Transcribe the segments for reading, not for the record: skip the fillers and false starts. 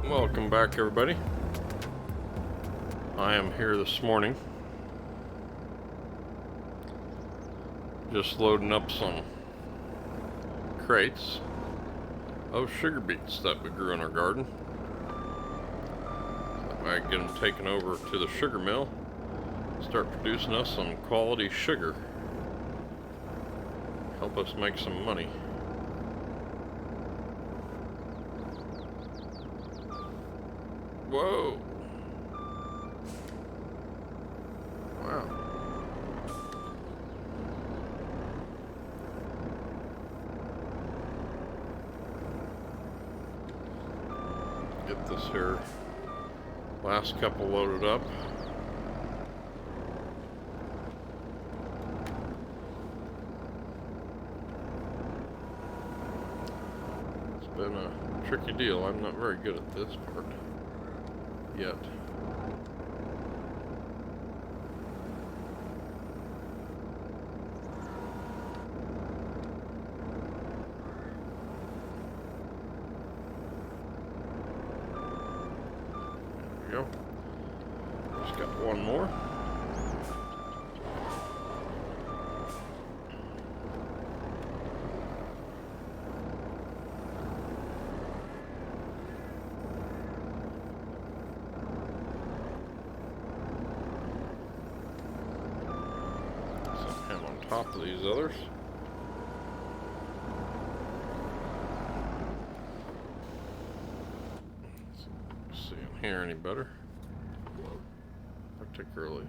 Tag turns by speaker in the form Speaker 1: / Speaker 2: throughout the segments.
Speaker 1: Welcome back, everybody. I am here this morning just loading up some crates of sugar beets that we grew in our garden. That way I can get them taken over to the sugar mill, start producing us some quality sugar, help us make some money. Whoa! Wow. Get this here last couple loaded up. It's been a tricky deal. I'm not very good at this part yet. There we go. Just got one more. Top of these others. Let's see in here any better. Particularly.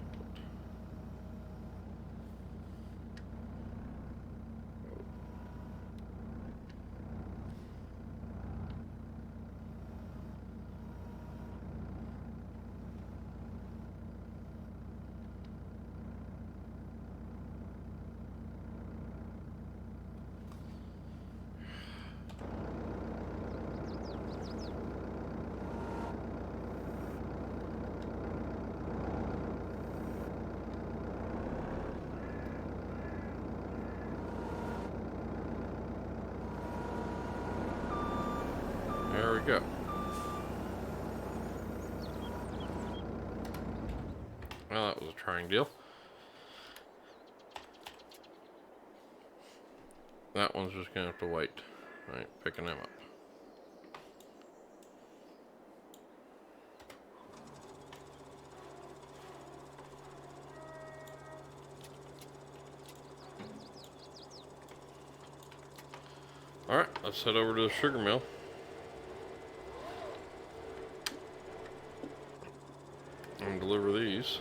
Speaker 1: There we go. Well, that was a trying deal. That one's just gonna have to wait. Right, picking them up. Alright, let's head over to the sugar mill. And deliver these.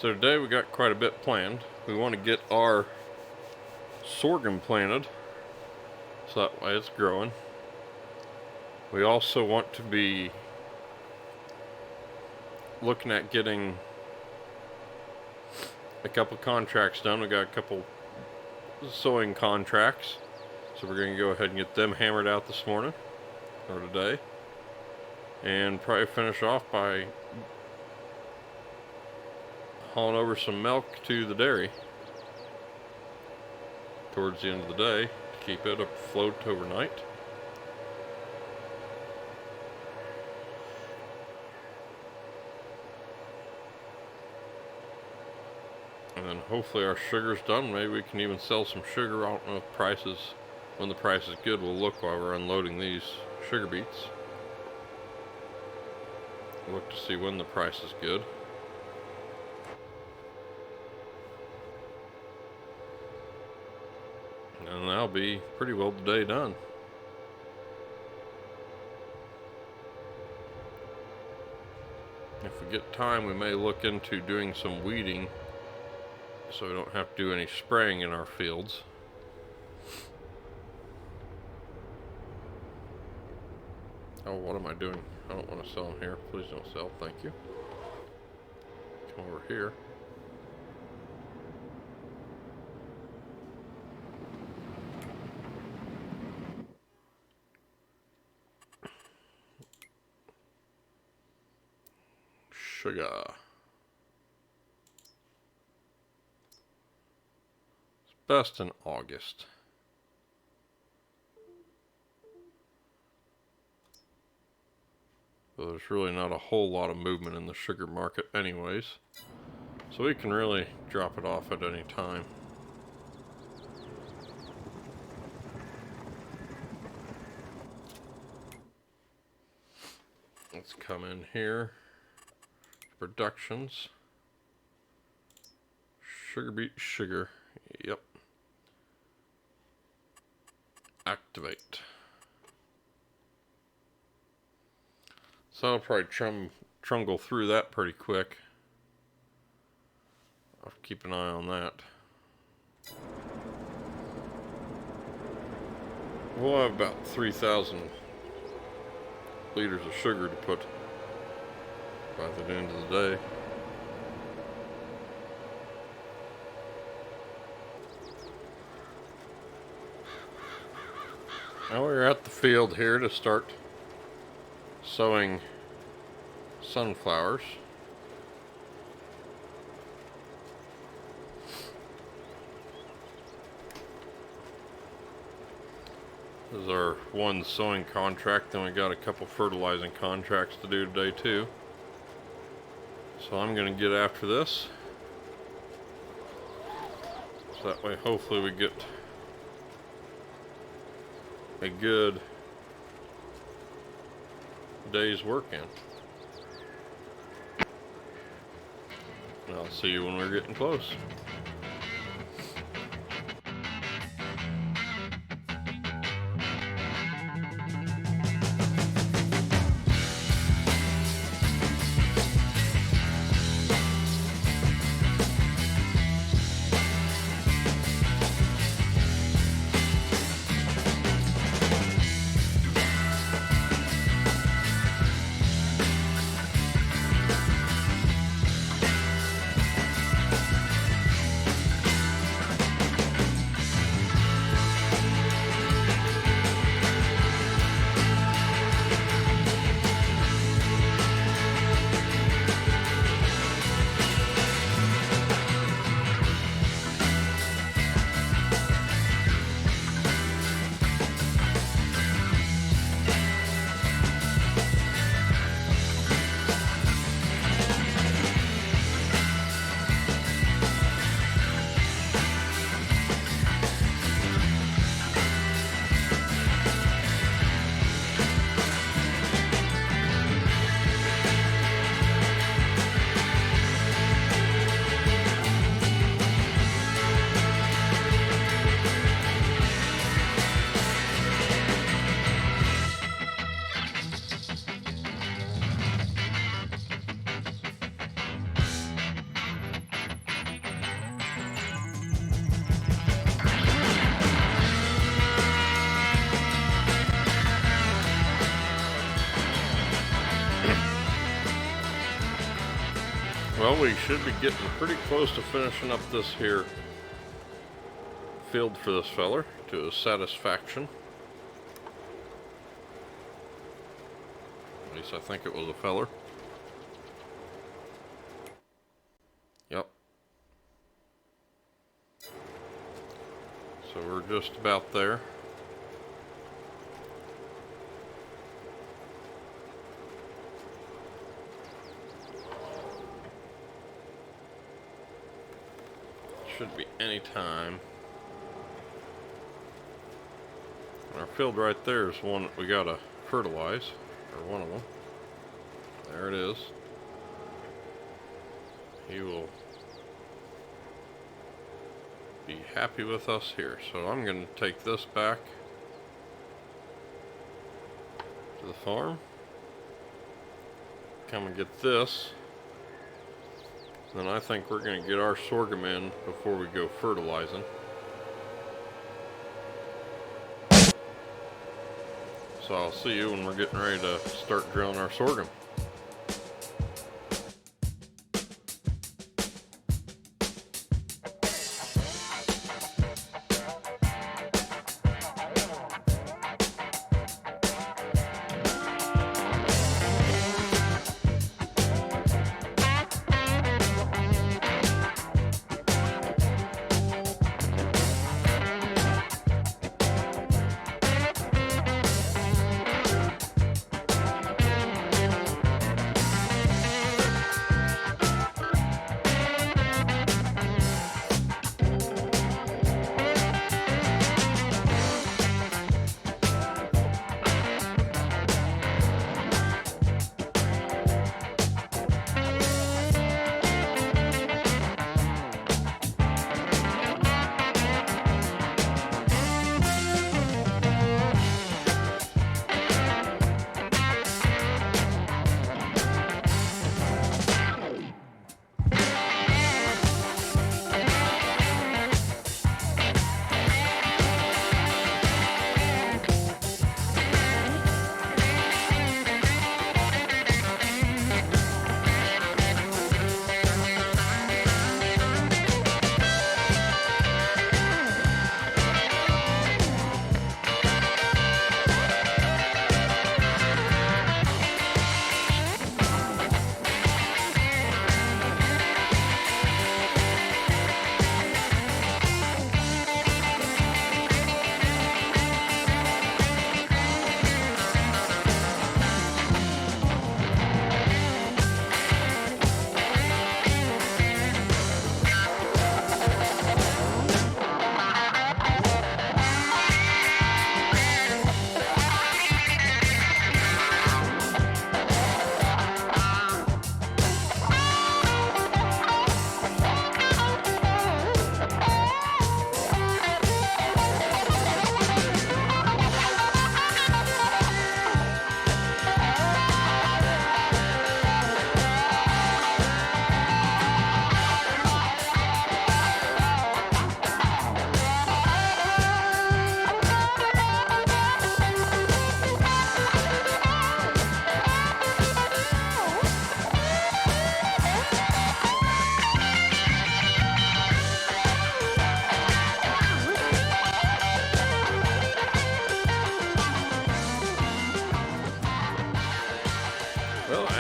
Speaker 1: So today we got quite a bit planned. We want to get our sorghum planted so that way it's growing. We also want to be looking at getting a couple contracts done. We got a couple sowing contracts, so we're going to go ahead and get them hammered out this morning or today, and probably finish off by hauling over some milk to the dairy towards the end of the day to keep it afloat overnight. And then hopefully our sugar's done. Maybe we can even sell some sugar. I don't know if prices, when the price is good, we'll look while we're unloading these sugar beets. Look to see when the price is good. And that'll be pretty well the day done. If we get time, we may look into doing some weeding so we don't have to do any spraying in our fields. Oh, what am I doing? I don't want to sell them here. Please don't sell. Thank you. Come over here. sugar. It's best in August. So there's really not a whole lot of movement in the sugar market anyways. So we can really drop it off at any time. Let's come in here. Productions. Sugar beet sugar. Yep. Activate. So I'll probably trungle through that pretty quick. I'll keep an eye on that. We'll have about 3,000 liters of sugar to put by the end of the day. Now we're at the field here to start sowing sunflowers. This is our one sowing contract, then we got a couple fertilizing contracts to do today too. So I'm going to get after this. So that way hopefully we get a good day's work in. And I'll see you when we're getting close. Well, we should be getting pretty close to finishing up this here field for this feller to his satisfaction. At least I think it was a feller. Yep. So we're just about there. Should be any time. Our field right there is one that we gotta fertilize, or one of them. There it is. He will be happy with us here. So I'm gonna take this back to the farm. Come and get this. Then I think we're going to get our sorghum in before we go fertilizing. So I'll see you when we're getting ready to start drilling our sorghum.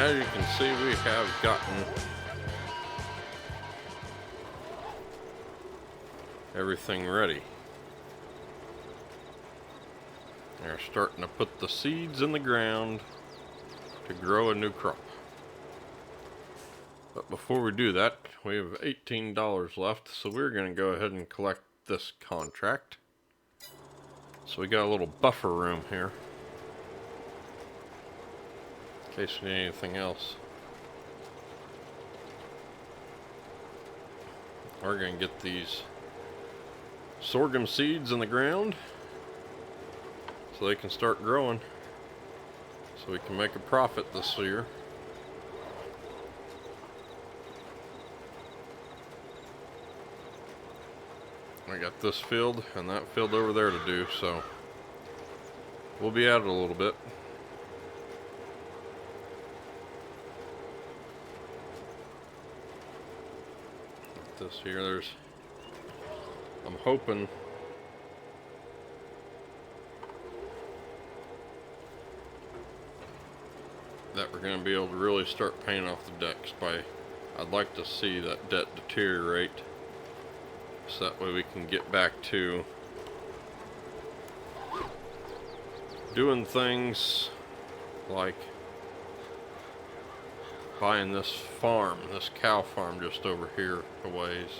Speaker 1: as you can see, we have gotten everything ready. They're starting to put the seeds in the ground to grow a new crop. But before we do that, we have $18 left, so we're going to go ahead and collect this contract. So we got a little buffer room here, in case we need anything else. We're going to get these sorghum seeds in the ground so they can start growing, so we can make a profit this year. I got this field and that field over there to do, so we'll be at it a little bit. This here, I'm hoping that we're going to be able to really start paying off the decks I'd like to see that debt deteriorate, so that way we can get back to doing things like buying this farm, this cow farm just over here a ways,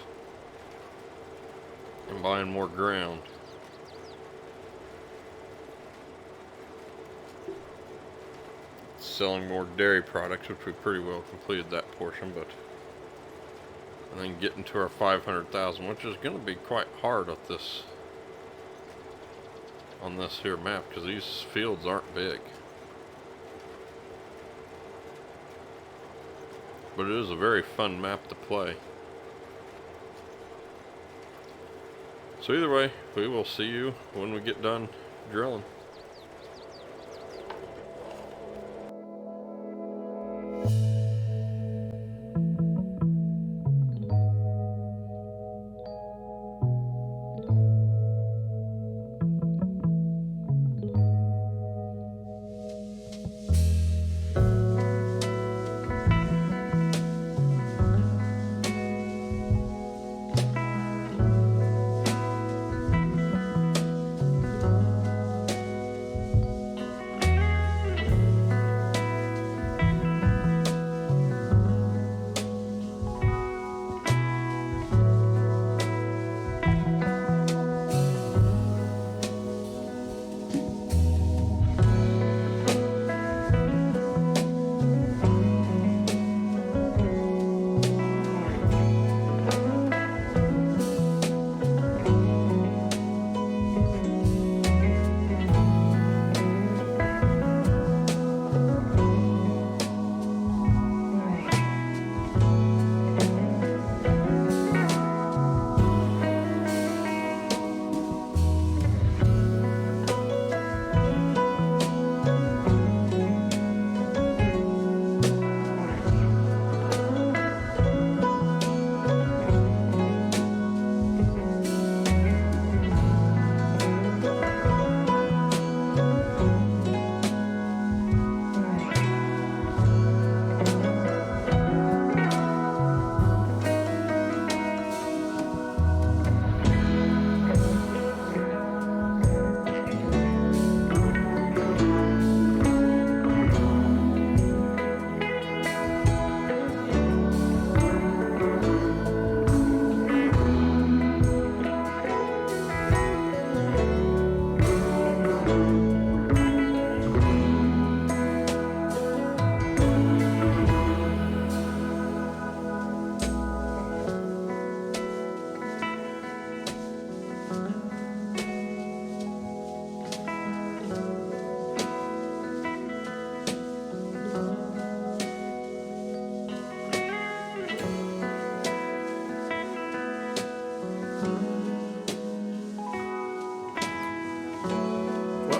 Speaker 1: and buying more ground. Selling more dairy products, which we pretty well completed that portion, and then getting to our 500,000, which is going to be quite hard at this on this here map, because these fields aren't big. But it is a very fun map to play. So either way, we will see you when we get done drilling.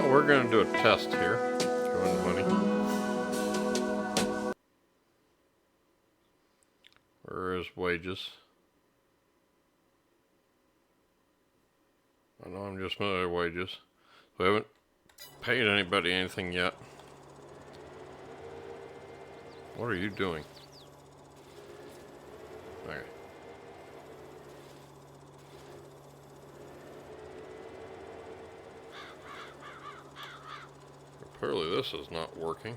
Speaker 1: We're going to do a test here. Go into money. Where is wages? I know I'm just another wages. We haven't paid anybody anything yet. What are you doing? Okay. Clearly this is not working.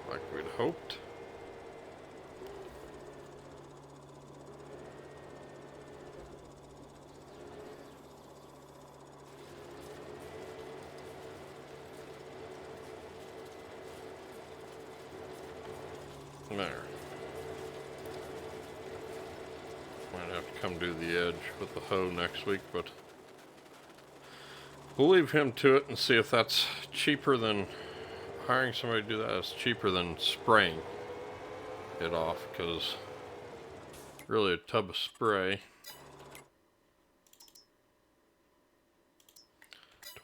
Speaker 1: Like we'd hoped. There. Might have to come do the edge with the hoe next week, but we'll leave him to it and see if that's cheaper than hiring somebody to do that. It's cheaper than spraying it off, because really a tub of spray,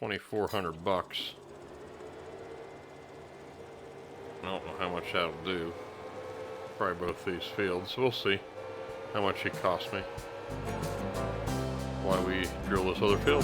Speaker 1: $2,400. I don't know how much that'll do. Probably both these fields. So we'll see how much it cost me while we drill this other field.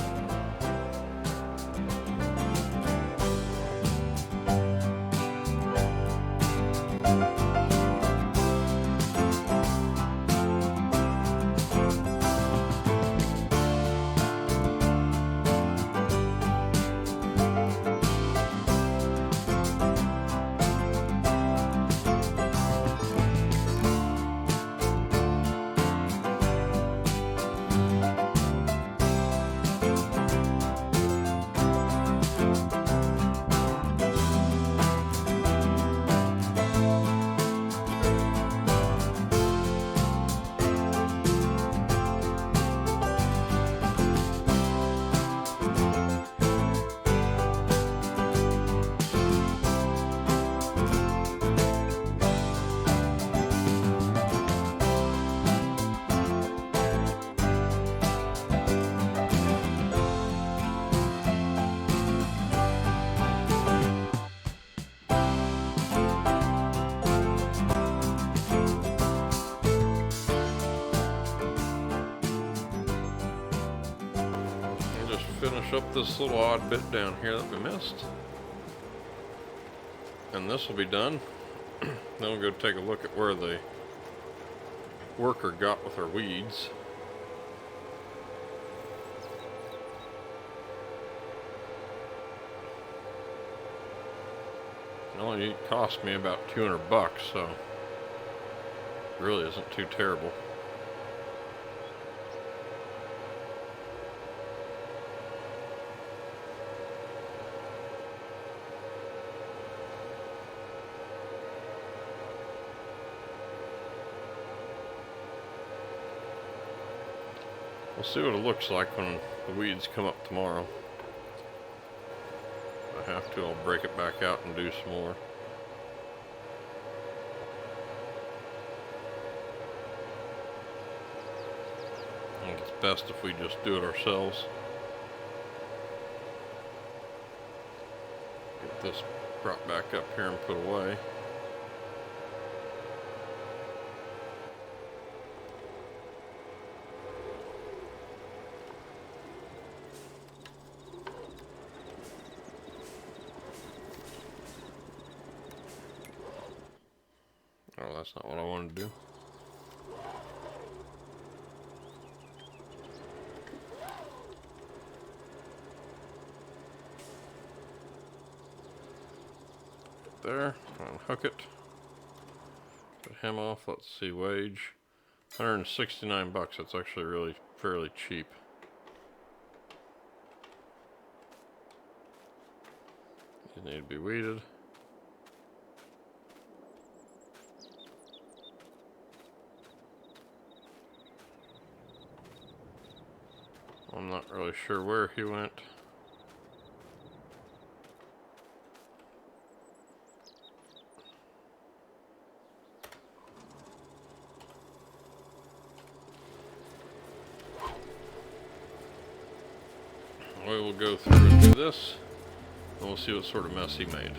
Speaker 1: Finish up this little odd bit down here that we missed, and this will be done. Then we'll go take a look at where the worker got with our weeds. It only cost me about $200, so it really isn't too terrible. We'll see what it looks like when the weeds come up tomorrow. If I have to, I'll break it back out and do some more. I think it's best if we just do it ourselves. Get this brought back up here and put away. Oh, that's not what I wanted to do. There, unhook it. Put him off. Let's see, wage $169. That's actually really fairly cheap. These need to be weeded. I'm not really sure where he went. We will go through and do this, and we'll see what sort of mess he made.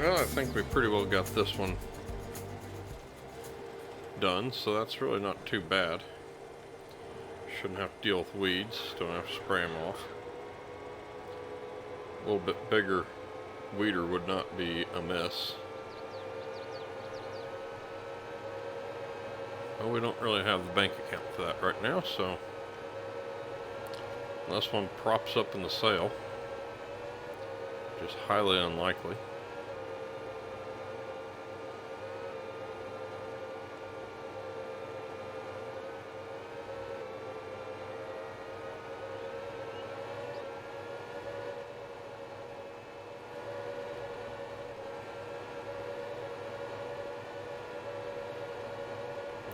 Speaker 1: Well, I think we pretty well got this one done, so that's really not too bad. Shouldn't have to deal with weeds, don't have to spray them off. A little bit bigger weeder would not be amiss. Well, we don't really have the bank account for that right now, so unless one props up in the sale, which is highly unlikely.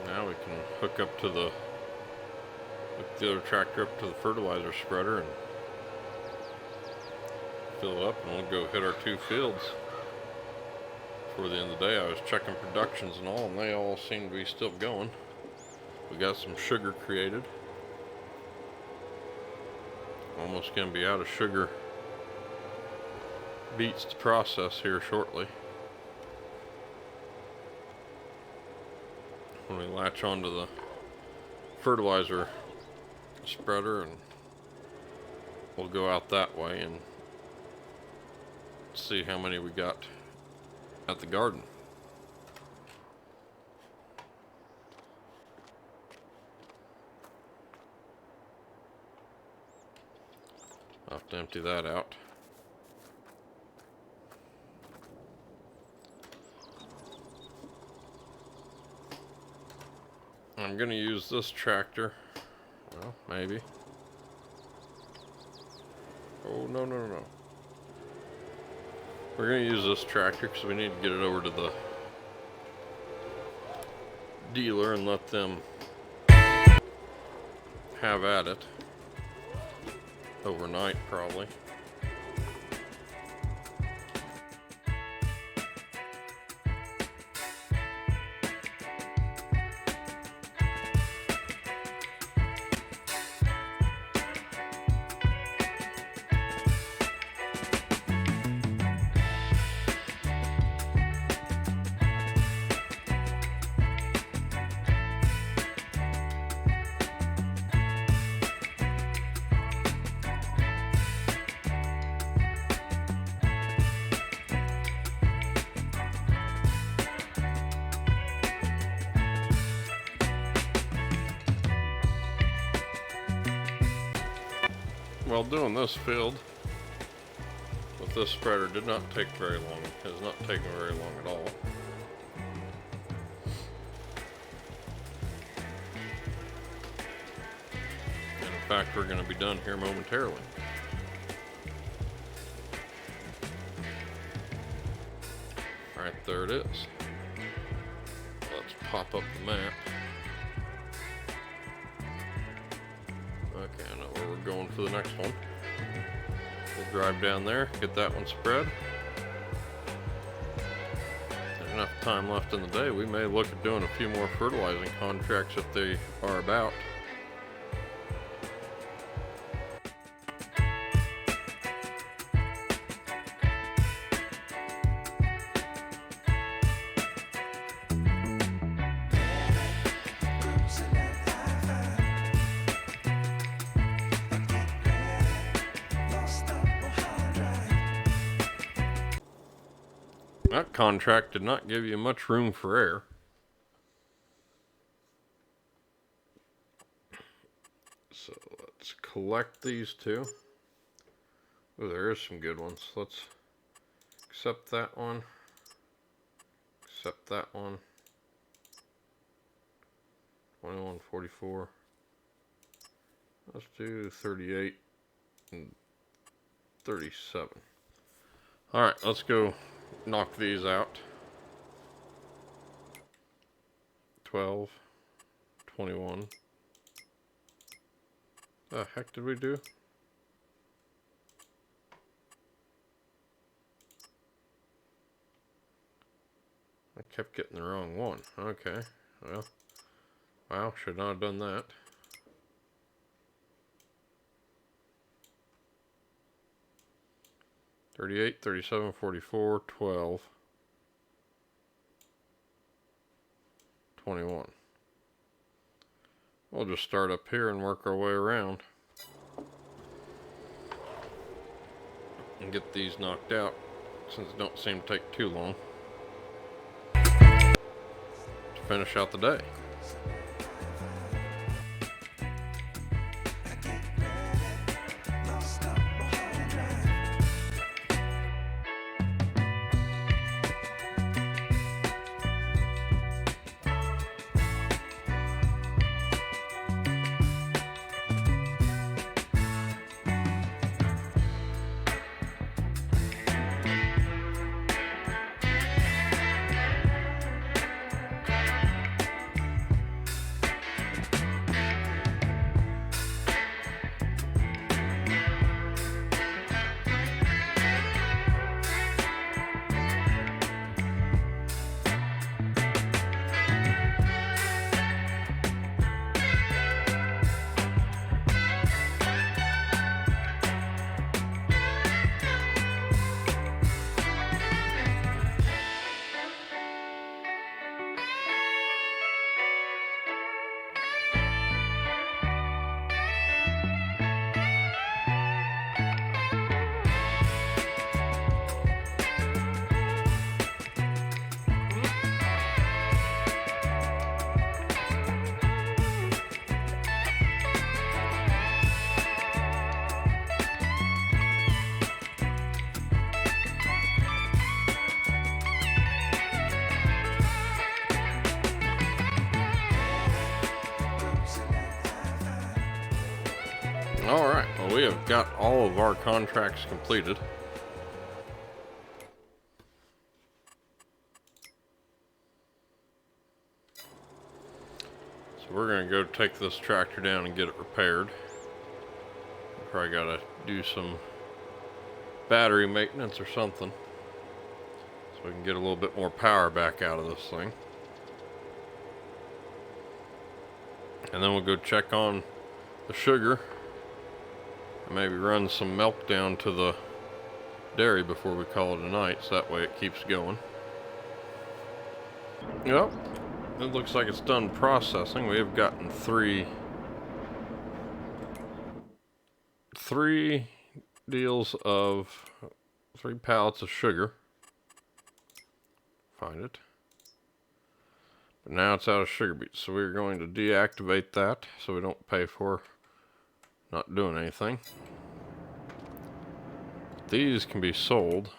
Speaker 1: Now we can hook the other tractor up to the fertilizer spreader and fill it up, and we'll go hit our 2 fields before the end of the day. I was checking productions and all, and they all seem to be still going. We got some sugar created. Almost gonna be out of sugar beets to process here shortly. When we latch onto the fertilizer spreader, and we'll go out that way and see how many we got at the garden. I'll have to empty that out. I'm gonna use this tractor. Well, maybe. Oh, no. We're gonna use this tractor because we need to get it over to the dealer and let them have at it overnight, probably. Well, doing this field with this spreader did not take very long. It has not taken very long at all. And in fact, we're going to be done here momentarily. Right there it is. Let's pop up the map. Okay, I know where we're going for the next one. We'll drive down there, get that one spread. There's enough time left in the day. We may look at doing a few more fertilizing contracts if they are about. That contract did not give you much room for error. So let's collect these two. Oh, there is some good ones. Let's accept that one. Accept that one. 2144. Let's do 38 and 37. All right, let's go knock these out. 12, 21. The heck did we do? I kept getting the wrong one. Okay, well, wow, should not have done that. $38, $37, $44, $12. 21. We'll just start up here and work our way around and get these knocked out, since it don't seem to take too long to finish out the day. Alright, well, we have got all of our contracts completed. So we're going to go take this tractor down and get it repaired. Probably got to do some battery maintenance or something, so we can get a little bit more power back out of this thing. And then we'll go check on the sugar. Maybe run some milk down to the dairy before we call it a night, so that way it keeps going. Yep, it looks like it's done processing. We have gotten three deals of 3 pallets of sugar. Find it. But now it's out of sugar beets, so we're going to deactivate that so we don't pay for not doing anything. These can be sold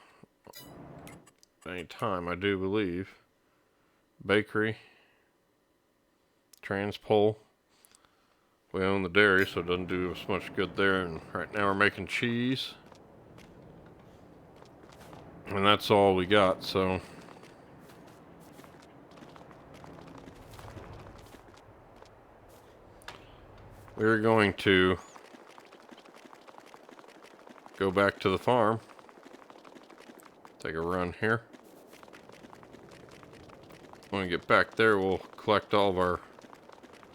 Speaker 1: at any time, I do believe. Bakery, Transpol. We own the dairy, so it doesn't do us much good there. And right now we're making cheese, and that's all we got. So we're going to go back to the farm, take a run here. When we get back there, we'll collect all of our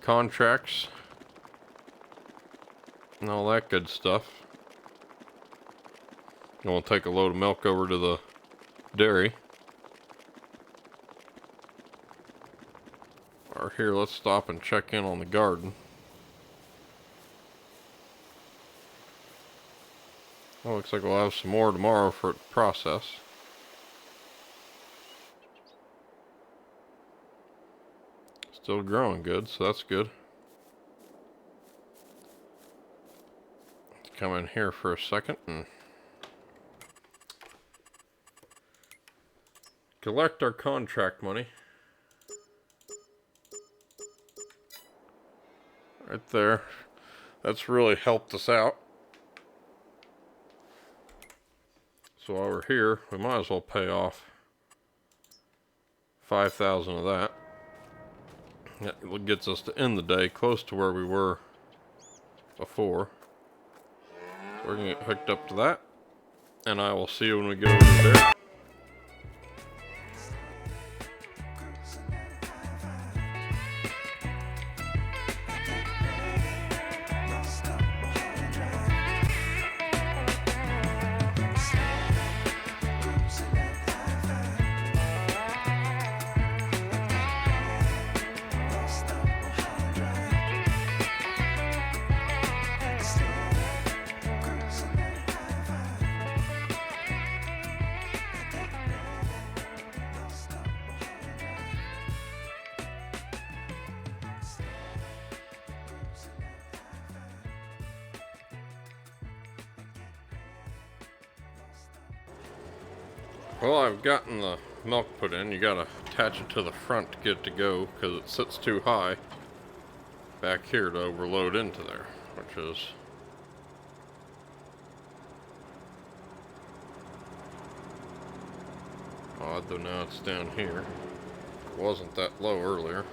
Speaker 1: contracts and all that good stuff. And we'll take a load of milk over to the dairy. Or here, let's stop and check in on the garden. Well, looks like we'll have some more tomorrow for it to process. Still growing good, so that's good. Let's come in here for a second and collect our contract money. Right there. That's really helped us out. So while we're here, we might as well pay off 5,000 of that. That gets us to end the day close to where we were before. So we're going to get hooked up to that, and I will see you when we get over there. Well, I've gotten the milk put in. You gotta attach it to the front to get it to go because it sits too high back here to overload into there, which is odd, though now it's down here. It wasn't that low earlier.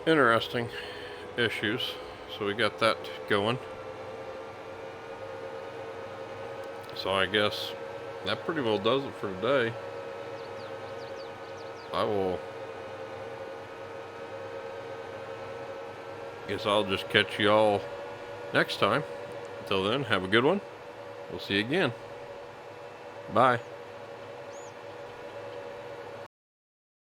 Speaker 1: Interesting issues. So we got that going. So I guess that pretty well does it for today. Guess I'll just catch y'all next time. Until then, have a good one. We'll see you again. Bye.